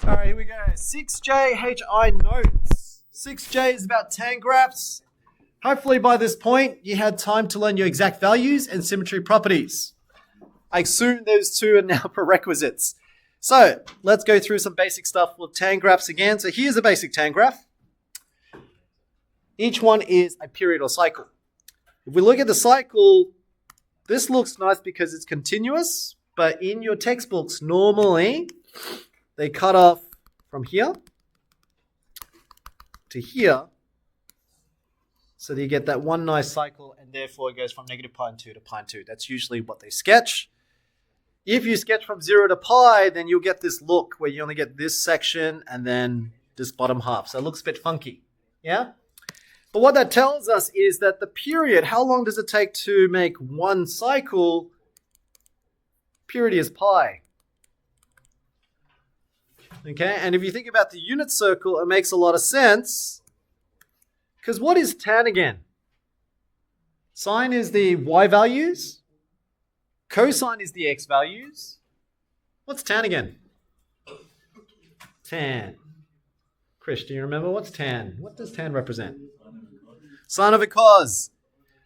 All right, here we go. 6J HI notes. 6J is about tan graphs. Hopefully by this point, you had time to learn your exact values and symmetry properties. I assume those two are now prerequisites. So let's go through some basic stuff with tan graphs again. So here's a basic tan graph. Each one is a period or cycle. If we look at the cycle, this looks nice because it's continuous, but in your textbooks, normally they cut off from here to here, so that you get that one nice cycle, and therefore it goes from negative pi and 2 to pi and 2. That's usually what they sketch. If you sketch from 0 to pi, then you'll get this look where you only get this section and then this bottom half. So it looks a bit funky, yeah? But what that tells us is that the period, how long does it take to make one cycle? Period is pi. Okay, and if you think about the unit circle, it makes a lot of sense. Because what is tan again? Sine is the y values. Cosine is the x values. What's tan again? Tan. Chris, do you remember what's tan? What does tan represent? Sine of a cos.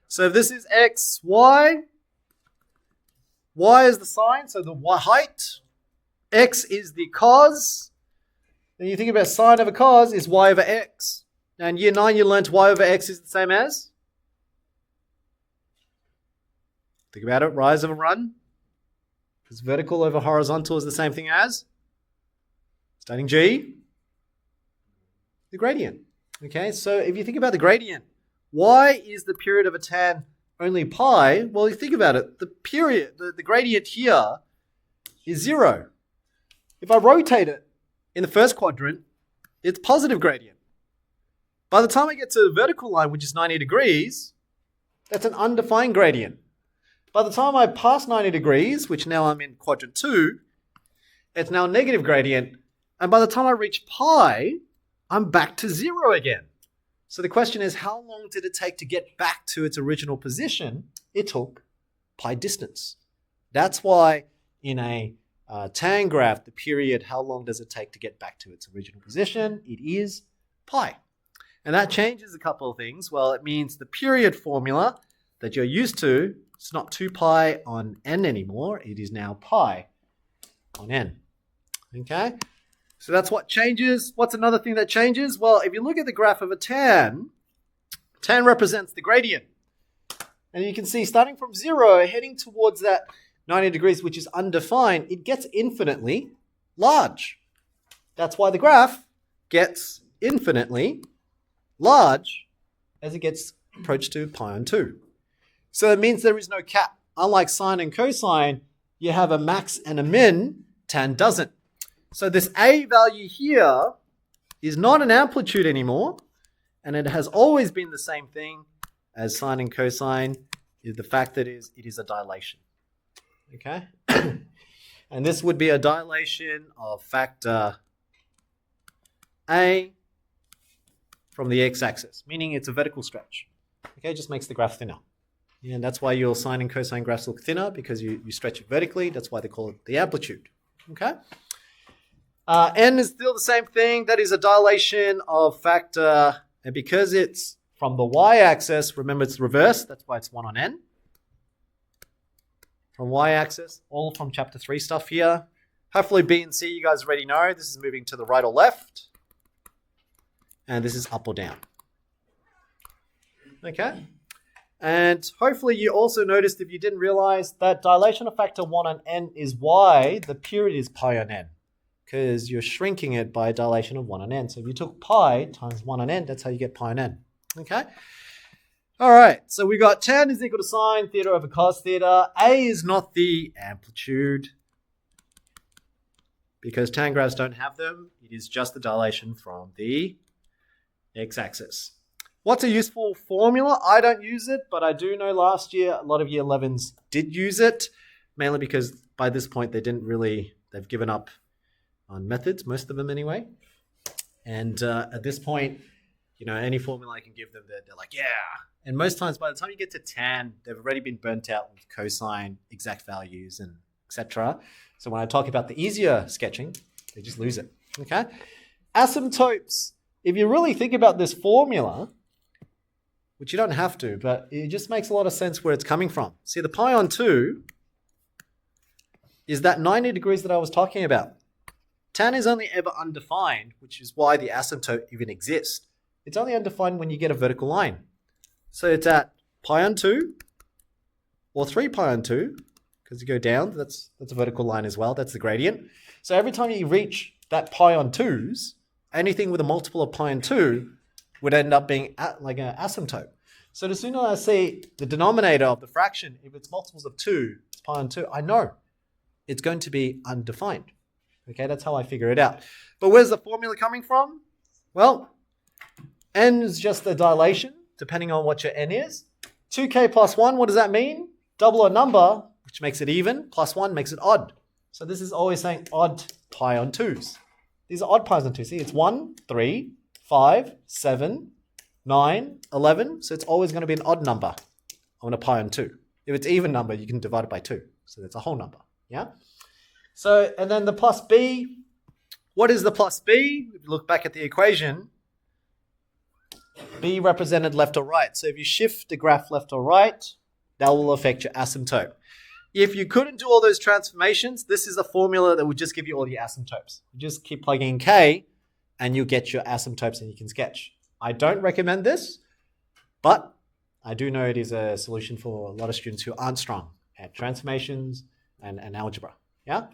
So if this is x, y is the sine, so the y height. X is the cos. Then you think about sine of a cos is y over x. Now in year 9 you learned y over x is the same as? Think about it, rise over run. Because vertical over horizontal is the same thing as? Studying G. The gradient. Okay, so if you think about the gradient, why is the period of a tan only pi? Well, you think about it, the period, the gradient here is 0. If I rotate it in the first quadrant, it's positive gradient. By the time I get to the vertical line, which is 90 degrees, that's an undefined gradient. By the time I pass 90 degrees, which now I'm in quadrant 2, it's now a negative gradient. And by the time I reach pi, I'm back to 0 again. So the question is, how long did it take to get back to its original position? It took pi distance. That's why in a tan graph, the period, how long does it take to get back to its original position? It is pi. And that changes a couple of things. Well, it means the period formula that you're used to, it's not 2 pi on n anymore. It is now pi on n. Okay? So that's what changes. What's another thing that changes? Well, if you look at the graph of a tan represents the gradient. And you can see starting from 0, heading towards that 90 degrees, which is undefined, it gets infinitely large. That's why the graph gets infinitely large as it gets approached to pi on 2. So it means there is no cap. Unlike sine and cosine, you have a max and a min. Tan doesn't. So this a value here is not an amplitude anymore, and it has always been the same thing as sine and cosine. Is the fact that it is a dilation. Okay? And this would be a dilation of factor A from the x-axis, meaning it's a vertical stretch. Okay, it just makes the graph thinner. And that's why your sine and cosine graphs look thinner, because you stretch it vertically. That's why they call it the amplitude. Okay? N is still the same thing. That is a dilation of factor, and because it's from the y-axis, remember it's reversed, that's why it's 1 on n. From y-axis, all from chapter 3 stuff here. Hopefully B and C you guys already know. This is moving to the right or left. And this is up or down. Okay? And hopefully you also noticed, if you didn't realize, that dilation of factor 1 on n is why the period is pi on n. Because you're shrinking it by a dilation of 1 on n. So if you took pi times 1 on n, that's how you get pi on n. Okay? All right, so we got tan is equal to sine theta over cos theta. A is not the amplitude, because tan graphs don't have them. It is just the dilation from the x-axis. What's a useful formula? I don't use it, but I do know last year a lot of year 11s did use it, mainly because by this point they've given up on methods, most of them anyway. And at this point, any formula I can give them, they're like, yeah. And most times by the time you get to tan, they've already been burnt out with cosine, exact values, and etc. So when I talk about the easier sketching, they just lose it. Okay? Asymptotes, if you really think about this formula, which you don't have to, but it just makes a lot of sense where it's coming from. See, the pi on 2 is that 90 degrees that I was talking about. Tan is only ever undefined, which is why the asymptote even exists. It's only undefined when you get a vertical line. So it's at pi on 2 or 3 pi on 2, because you go down, that's a vertical line as well. That's the gradient. So every time you reach that pi on 2s, anything with a multiple of pi on 2 would end up being like an asymptote. So the sooner I see the denominator of the fraction, if it's multiples of 2, it's pi on 2, I know it's going to be undefined. Okay, that's how I figure it out. But where's the formula coming from? Well, n is just the dilation, depending on what your n is. 2k plus 1, what does that mean? Double a number, which makes it even, plus 1 makes it odd. So this is always saying odd pi on 2s. These are odd pi's on 2s. See, it's 1, 3, 5, 7, 9, 11. So it's always going to be an odd number on a pi on 2. If it's even number, you can divide it by 2. So that's a whole number. Yeah? So, and then the plus b. What is the plus b? If you look back at the equation, b represented left or right. So if you shift the graph left or right, that will affect your asymptote. If you couldn't do all those transformations, this is a formula that would just give you all your asymptotes. You just keep plugging in k, and you get your asymptotes and you can sketch. I don't recommend this, but I do know it is a solution for a lot of students who aren't strong at transformations and algebra. Yeah?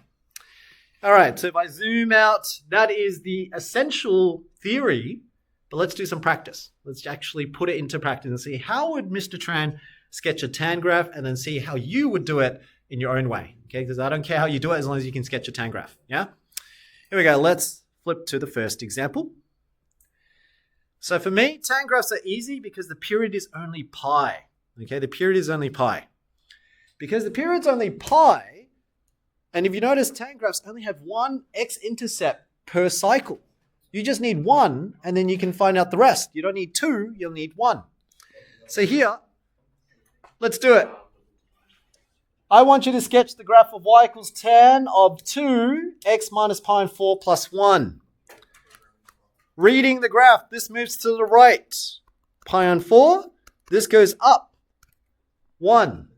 All right, so if I zoom out, that is the essential theory, but let's do some practice. Let's actually put it into practice and see how would Mr. Tran sketch a tan graph and then see how you would do it in your own way. Okay, because I don't care how you do it as long as you can sketch a tan graph. Yeah? Here we go. Let's flip to the first example. So for me, tan graphs are easy because the period is only pi. Okay, the period is only pi. Because the period's only pi, and if you notice, tan graphs only have one x-intercept per cycle. You just need one, and then you can find out the rest. You don't need two, you'll need one. So here, let's do it. I want you to sketch the graph of y equals tan of 2, x minus pi and 4 plus 1. Reading the graph, this moves to the right. Pi on 4, this goes up. 1.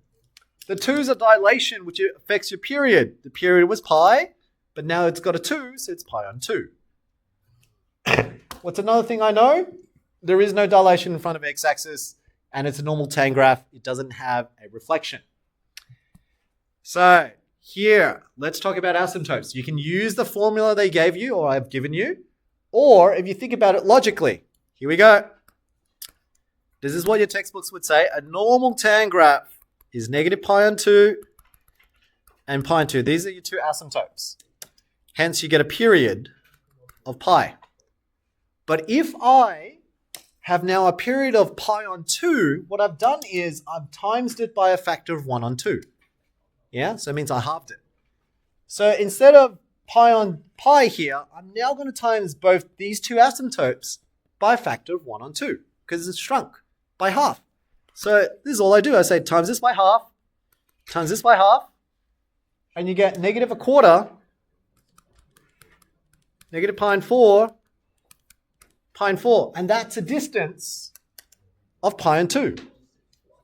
The 2's a dilation, which affects your period. The period was pi, but now it's got a 2, so it's pi on 2. What's another thing I know? There is no dilation in front of x-axis, and it's a normal tan graph. It doesn't have a reflection. So here, let's talk about asymptotes. You can use the formula they gave you, or I've given you, or if you think about it logically. Here we go. This is what your textbooks would say. A normal tan graph is negative pi on 2 and pi on 2. These are your two asymptotes. Hence, you get a period of pi. But if I have now a period of pi on 2, what I've done is I've times it by a factor of 1 on 2. Yeah, so it means I halved it. So instead of pi on pi here, I'm now going to times both these two asymptotes by a factor of 1 on 2 because it's shrunk by half. So this is all I do. I say times this by half, times this by half, and you get negative a quarter, negative pi and 4, pi and 4. And that's a distance of pi and 2.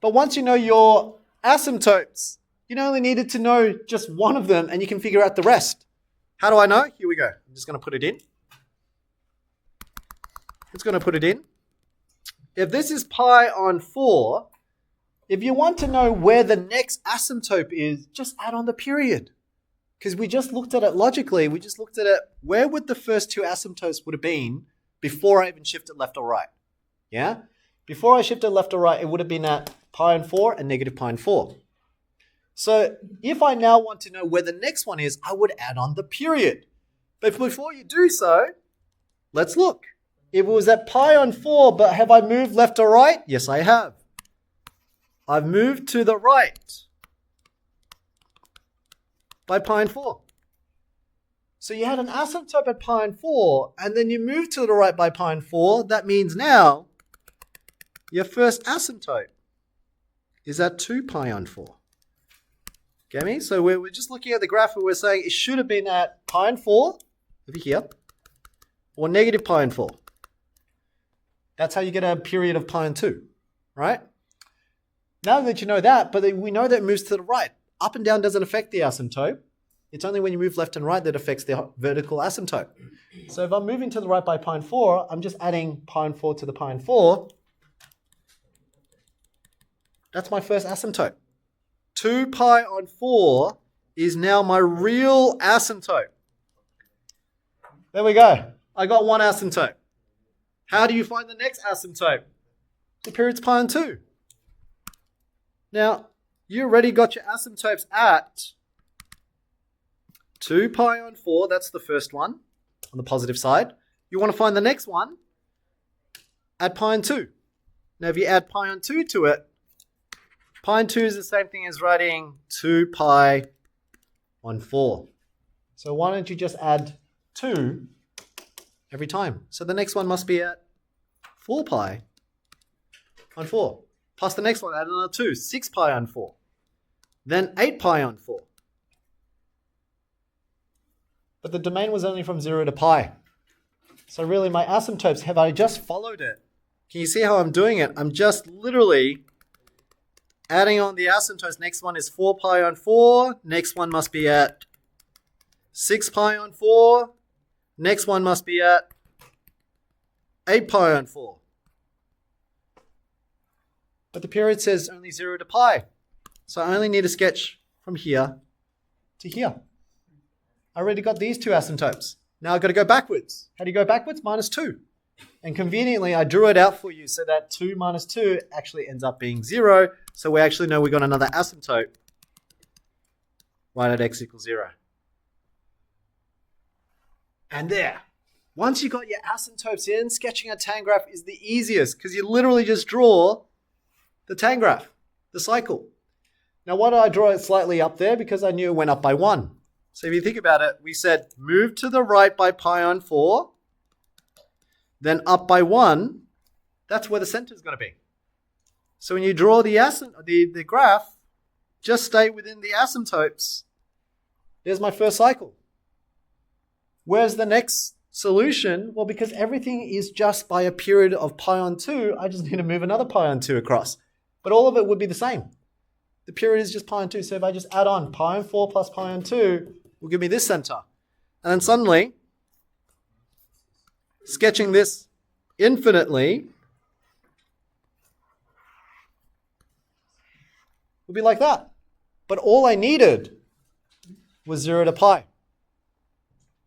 But once you know your asymptotes, you only needed to know just one of them and you can figure out the rest. How do I know? Here we go. I'm just going to put it in. It's going to put it in. If this is pi on 4, if you want to know where the next asymptote is, just add on the period. Because we just looked at it logically. We just looked at it, where would the first two asymptotes would have been before I even shifted left or right? Yeah? Before I shifted left or right, it would have been at pi on 4 and negative pi on 4. So if I now want to know where the next one is, I would add on the period. But before you do so, let's look. If it was at pi on 4, but have I moved left or right? Yes, I have. I've moved to the right by pi on 4. So you had an asymptote at pi on 4, and then you moved to the right by pi on 4. That means now your first asymptote is at 2 pi on 4. Okay, so we're just looking at the graph and we're saying it should have been at pi on 4 over here. or negative pi on 4. That's how you get a period of pi on 2, right? Now that you know that, but we know that it moves to the right. Up and down doesn't affect the asymptote. It's only when you move left and right that affects the vertical asymptote. So if I'm moving to the right by pi on 4, I'm just adding pi on 4 to the pi on 4. That's my first asymptote. 2 pi on 4 is now my real asymptote. There we go. I got one asymptote. How do you find the next asymptote? The period's pi on 2. Now, you already got your asymptotes at 2 pi on 4. That's the first one on the positive side. You want to find the next one at pi on 2. Now, if you add pi on 2 to it, pi on 2 is the same thing as writing 2 pi on 4. So why don't you just add 2 every time? So the next one must be at 4 pi on 4. Plus the next one, add another 2, 6 pi on 4. Then 8 pi on 4. But the domain was only from 0 to pi. So really my asymptotes, have I just followed it? Can you see how I'm doing it? I'm just literally adding on the asymptotes. Next one is 4 pi on 4. Next one must be at 6 pi on 4. Next one must be at 8 pi on 4. But the period says only 0 to pi. So I only need to sketch from here to here. I already got these two asymptotes. Now I've got to go backwards. How do you go backwards? Minus 2. And conveniently, I drew it out for you so that 2 minus 2 actually ends up being 0. So we actually know we got another asymptote right at x equals 0. And there. Once you got your asymptotes in, sketching a tan graph is the easiest because you literally just draw the tan graph, the cycle. Now, why did I draw it slightly up there? Because I knew it went up by 1. So if you think about it, we said move to the right by pi on 4, then up by 1. That's where the center is going to be. So when you draw the graph, just stay within the asymptotes. There's my first cycle. Where's the next solution? Well, because everything is just by a period of pi on 2, I just need to move another pi on 2 across. But all of it would be the same. The period is just pi on 2. So if I just add on pi on 4 plus pi on 2, will give me this center. And then suddenly, sketching this infinitely will be like that. But all I needed was 0 to pi.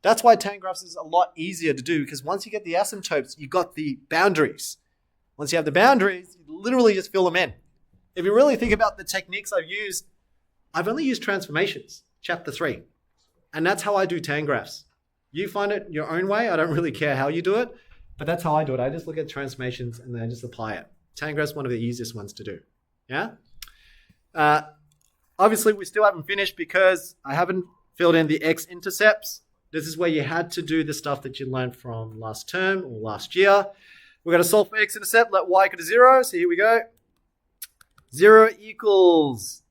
That's why tan graphs is a lot easier to do, because once you get the asymptotes, you got the boundaries. Once you have the boundaries, you literally just fill them in. If you really think about the techniques I've used, I've only used transformations, chapter 3. And that's how I do tan graphs. You find it your own way. I don't really care how you do it, but that's how I do it. I just look at transformations and then I just apply it. Tan graphs is one of the easiest ones to do. Yeah? Obviously, we still haven't finished because I haven't filled in the x-intercepts. This is where you had to do the stuff that you learned from last term or last year. We're going to solve for x-intercept, let y equal to 0. So here we go. 0 equals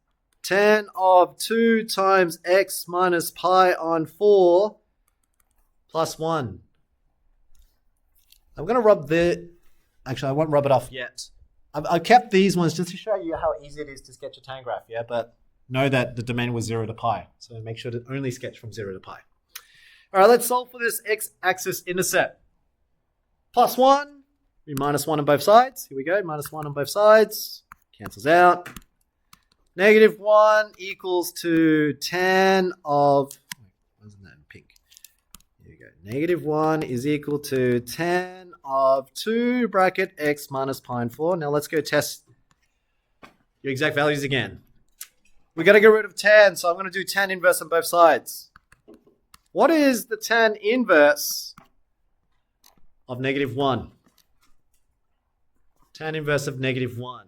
tan of 2 times x minus pi on 4 plus 1. I'm going to rub actually, I won't rub it off yet. I've kept these ones just to show you how easy it is to sketch a tan graph, yeah? But know that the domain was 0 to pi. So make sure to only sketch from 0 to pi. All right, let's solve for this x-axis intercept. Plus 1, we minus 1 on both sides. Here we go, minus 1 on both sides. Cancels out. Negative 1 equals to tan of, wasn't that in pink? Here we go. Negative 1 is equal to tan of 2 bracket x minus pi on 4. Now let's go test your exact values again. We got to get rid of tan, so I'm going to do tan inverse on both sides. What is the tan inverse of negative 1? Tan inverse of negative 1.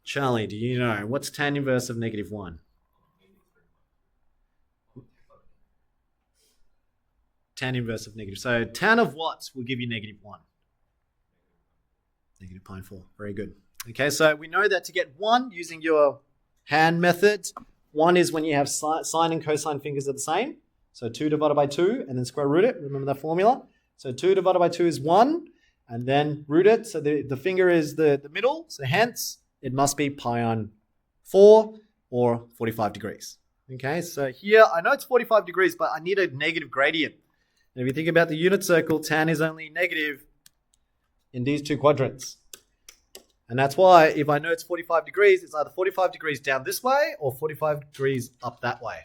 Charlie, do you know? What's tan inverse of negative 1? Tan inverse of negative. So tan of what will give you negative 1? Negative pi on 4. Very good. Okay, so we know that to get 1 using your hand method, 1 is when you have sine and cosine fingers are the same. So 2 divided by 2 and then square root it. Remember that formula? So 2 divided by 2 is 1 and then root it. So the finger is the middle. So hence it must be pi on 4 or 45 degrees. Okay, so here I know it's 45 degrees, but I need a negative gradient. And if you think about the unit circle, tan is only negative in these two quadrants. And that's why if I know it's 45 degrees, it's either 45 degrees down this way or 45 degrees up that way.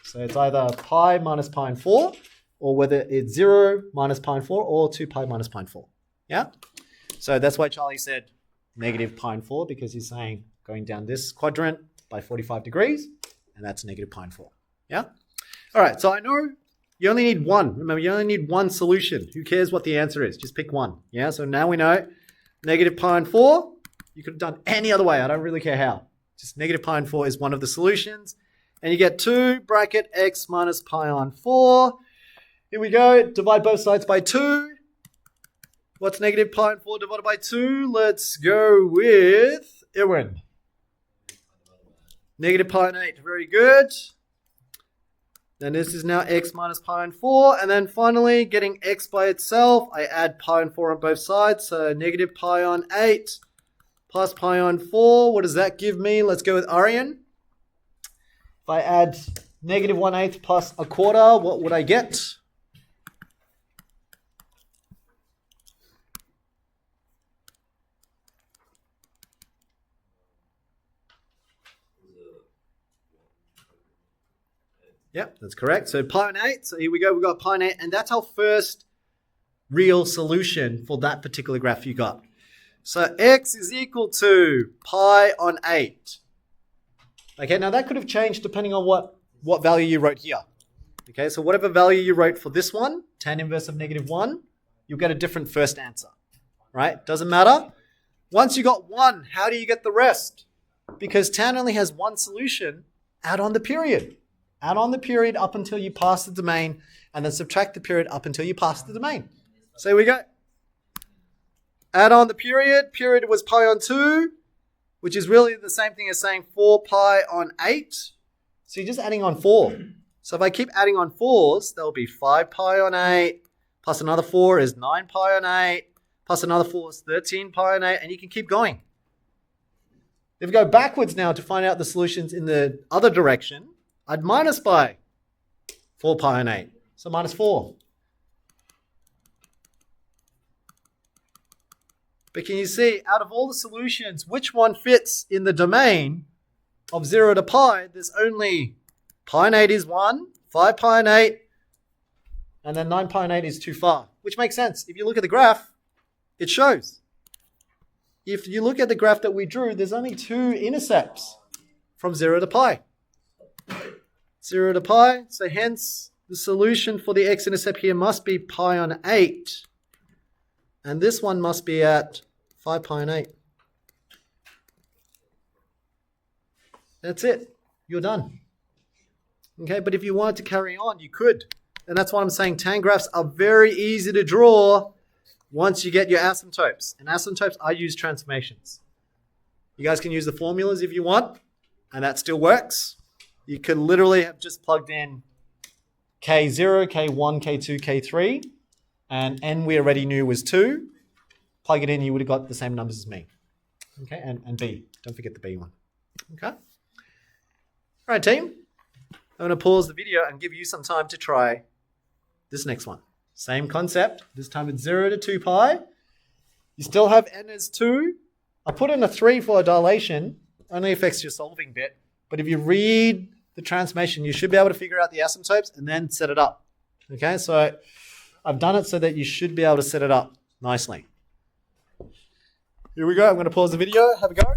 So it's either pi minus pi and 4, or whether it's 0 minus pi and 4 or 2 pi minus pi and 4. Yeah? So that's why Charlie said negative pi and 4, because he's saying going down this quadrant by 45 degrees, and that's negative pi and 4. Yeah? All right, so I know you only need one. Remember, you only need one solution. Who cares what the answer is? Just pick one. Yeah, so now we know negative pi and 4. You could have done any other way. I don't really care how. Just negative pi and 4 is one of the solutions. And you get 2 bracket x minus pi on 4. Here we go. Divide both sides by 2. What's negative pi and 4 divided by 2? Let's go with Irwin. Negative pi and 8. Very good. Then this is now x minus pi and 4. And then finally, getting x by itself, I add pi and 4 on both sides. So negative pi on 8 plus pi on 4. What does that give me? Let's go with Aryan. If I add negative 1/8 plus a quarter, what would I get? Yep, that's correct. So pi on 8. So here we go. We've got pi on 8. And that's our first real solution for that particular graph you got. So x is equal to pi on 8. Okay, now that could have changed depending on what value you wrote here. Okay, so whatever value you wrote for this one, tan inverse of negative 1, you'll get a different first answer. Right? Doesn't matter. Once you got 1, how do you get the rest? Because tan only has one solution, add on the period. Add on the period up until you pass the domain, and then subtract the period up until you pass the domain. So here we go. Add on the period. Period was pi on 2, which is really the same thing as saying 4 pi on 8. So you're just adding on 4. So if I keep adding on 4s, there'll be 5 pi on 8, plus another 4 is 9 pi on 8, plus another 4 is 13 pi on 8, and you can keep going. If we go backwards now to find out the solutions in the other direction, I'd minus by 4 pi on 8. So minus 4. But can you see, out of all the solutions, which one fits in the domain of 0 to pi? There's only pi on 8 is 1, 5 pi on 8, and then 9 pi on 8 is too far, which makes sense. If you look at the graph, it shows. If you look at the graph that we drew, there's only 2 intercepts from 0 to pi. 0 to pi, so hence the solution for the x-intercept here must be pi on 8. And this one must be at 5 pi on 8. That's it. You're done. Okay, but if you wanted to carry on, you could. And that's why I'm saying tan graphs are very easy to draw once you get your asymptotes. And asymptotes, I use transformations. You guys can use the formulas if you want, and that still works. You could literally have just plugged in K0, K1, K2, K3. And n we already knew was 2. Plug it in, you would have got the same numbers as me. Okay, and B. Don't forget the B one. Okay. All right, team. I'm going to pause the video and give you some time to try this next one. Same concept. This time it's 0 to 2 pi. You still have n as 2. I put in a 3 for a dilation. Only affects your solving bit. But if you read the transformation, you should be able to figure out the asymptotes and then set it up. Okay, so I've done it so that you should be able to set it up nicely. Here we go. I'm going to pause the video. Have a go.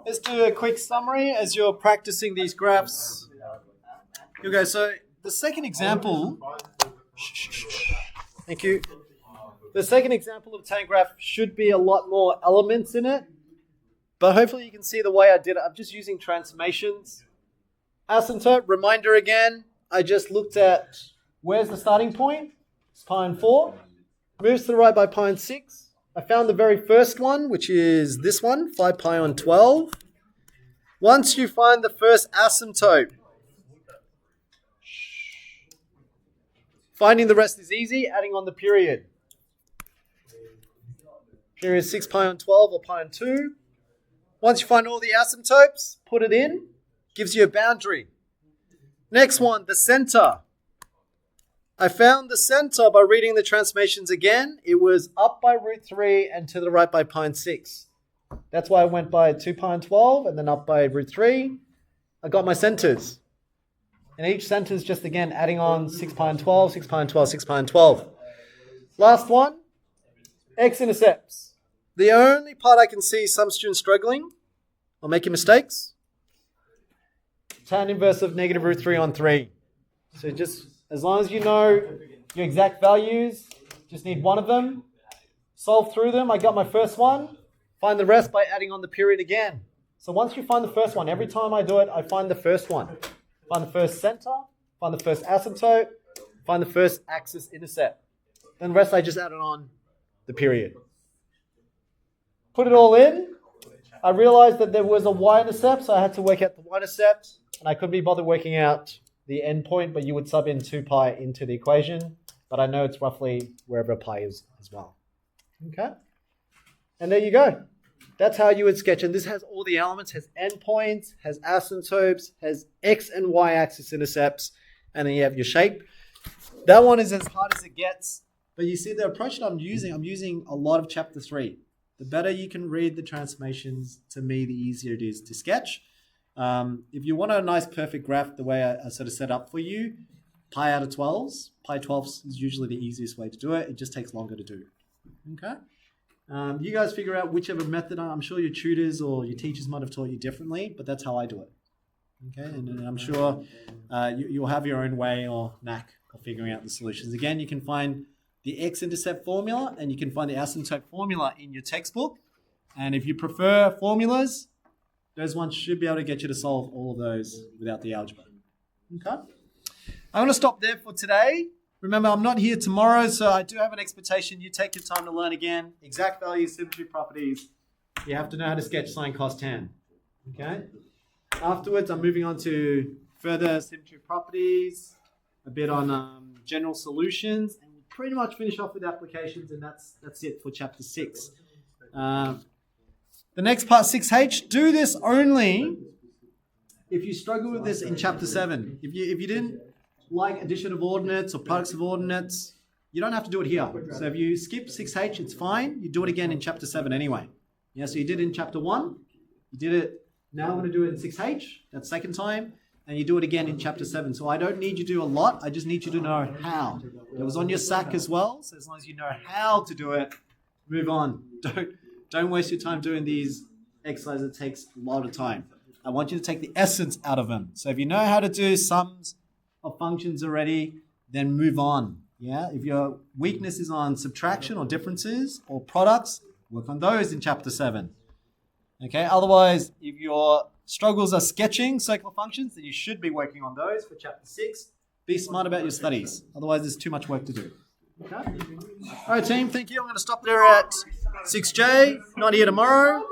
Let's do a quick summary as you're practicing these graphs. Here we go. So the second example. Thank you. The second example of a tan graph should be a lot more elements in it. But hopefully you can see the way I did it. I'm just using transformations. Asymptote, reminder again, I just looked at where's the starting point? It's pi on 4. Moves to the right by pi on 6. I found the very first one, which is this one, 5 pi on 12. Once you find the first asymptote, finding the rest is easy, adding on the period. Period 6 pi on 12 or pi on 2. Once you find all the asymptotes, put it in, gives you a boundary. Next one, the center. I found the center by reading the transformations again. It was up by root 3 and to the right by pi on 6. That's why I went by 2 pi on 12 and then up by root 3. I got my centers. And each center is just, again, adding on 6 pi on 12, 6 pi on 12, 6 pi on 12. Last one, x-intercepts. The only part I can see some students struggling or making mistakes, tan inverse of negative root 3 on 3. So just as long as you know your exact values, just need one of them, solve through them. I got my first one, find the rest by adding on the period again. So once you find the first one, every time I do it, I find the first one. Find the first center, find the first asymptote, find the first axis intercept. Then the rest I just added on the period. Put it all in. I realized that there was a y-intercept, so I had to work out the y-intercept, and I couldn't be bothered working out the endpoint, but you would sub in 2 pi into the equation, but I know it's roughly wherever pi is as well. Okay? And there you go. That's how you would sketch, and this has all the elements, has endpoints, has asymptotes, has x and y axis intercepts, and then you have your shape. That one is as hard as it gets, but you see the approach that I'm using a lot of chapter 3. The better you can read the transformations, to me, the easier it is to sketch. If you want a nice perfect graph, the way I sort of set up for you, pi out of 12s. Pi 12s is usually the easiest way to do it. It just takes longer to do. Okay? You guys figure out whichever method. I'm sure your tutors or your teachers might have taught you differently, but that's how I do it. Okay? And I'm sure you'll have your own way or knack of figuring out the solutions. Again, you can find the x-intercept formula, and you can find the asymptote formula in your textbook. And if you prefer formulas, those ones should be able to get you to solve all of those without the algebra. Okay? I'm going to stop there for today. Remember, I'm not here tomorrow, so I do have an expectation you take your time to learn again. Exact values, symmetry properties. You have to know how to sketch sine, cos, tan. Okay? Afterwards, I'm moving on to further symmetry properties, a bit on general solutions, and pretty much finish off with applications, and that's it for chapter 6. The next part, 6H, do this only if you struggle with this in chapter 7. If you didn't like addition of ordinates or products of ordinates, you don't have to do it here. So if you skip 6H, it's fine. You do it again in chapter 7 anyway. Yeah, so you did it in chapter 1. You did it, now I'm going to do it in 6H. That's second time. And you do it again in chapter 7. So I don't need you to do a lot. I just need you to know how. It was on your SAC as well. So as long as you know how to do it, move on. Don't waste your time doing these exercises. It takes a lot of time. I want you to take the essence out of them. So if you know how to do sums of functions already, then move on. Yeah. If your weakness is on subtraction or differences or products, work on those in chapter 7. Okay. Otherwise, if your struggles are sketching circular functions, then you should be working on those for chapter 6. Be smart about your studies. Otherwise, there's too much work to do. Okay? All right, team. Thank you. I'm going to stop there at 6J. Not here tomorrow.